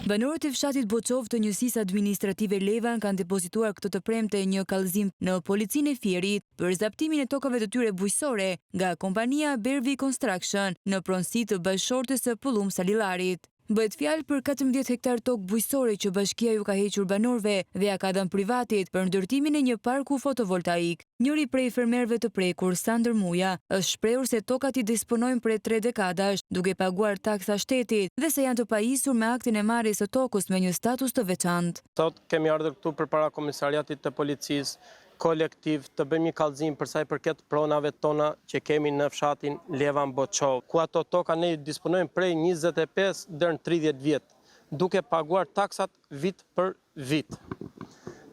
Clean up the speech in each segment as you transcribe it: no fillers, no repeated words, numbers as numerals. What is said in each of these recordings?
Banorët e fshatit Boçov të njësisë administrative Levan kanë depozituar këtë të premte një kallëzim në policinë e Fierit për zaptimin e tokave të tyre bujqësore nga kompania Bervi Construction në pronësi të bashkëshortes së Pullum Salillarit. Bëhet fjalë për 14 hektar tokë bujqësore që bashkia ju ka hequr banorëve dhe ja ka dhënë privatit për ndërtimin e një parku fotovoltaik. Njëri prej fermerëve të prekur, Sandër Muja, është shprehur se tokat i disponojnë prej 3 dekadash, duke paguar taksa shtetit dhe se janë të pajisur me aktin e marrjes së tokës me një status të veçantë. Sot kemi ardhur këtu përpara komisariatit të policisë kolektiv të bëjmë një kallëzim për sa i përket pronave tona që kemi në fshatin Levan Boçov, ku ato toka ne disponojmë prej 25 deri në 30 vjet, duke paguar taksat vit për vit.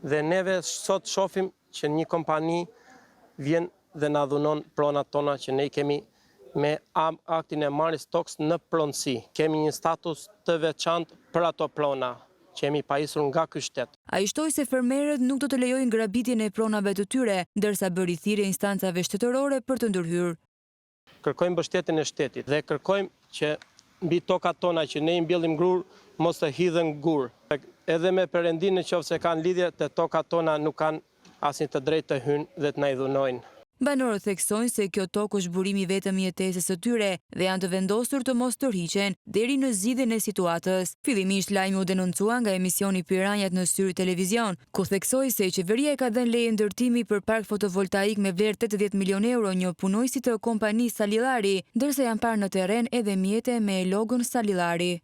Dhe neve sot shohim që një kompani vjen dhe na dhunon pronat tona që ne kemi me aktin e marrjes tokës në pronësi. Kemi një status të veçantë për ato prona që jemi pajisur nga ky shtet. Ai shtoi se fermerët nuk do të lejojnë grabitjen e pronave të tyre, ndërsa bëri thirrje instancave shtetërore për të ndërhyrë. Kërkojmë mbështetjen e shtetit dhe kërkojmë që mbi tokat tona që ne i mbjellim grur mos të hidhen gur. Edhe me Perëndin nëse kanë lidhje te tokat tona nuk kanë asnjë të drejtë të hyjnë dhe të na i dhunojnë. Banorët theksojnë se kjo tokë është burimi vetëm i jetesës së tyre dhe janë të vendosur të mos tërhiqen deri në zgjidhjen e situatës. Fillimisht lajmi u denoncua nga emisioni Piranjat në Syri Televizion, ku theksoi se qeveria e ka dhënë leje ndërtimi për park fotovoltaik me vlerë 80 milion euro një punojësi të kompanisë Salillari, ndërsa janë parë në terren edhe mjete me logon Salillari.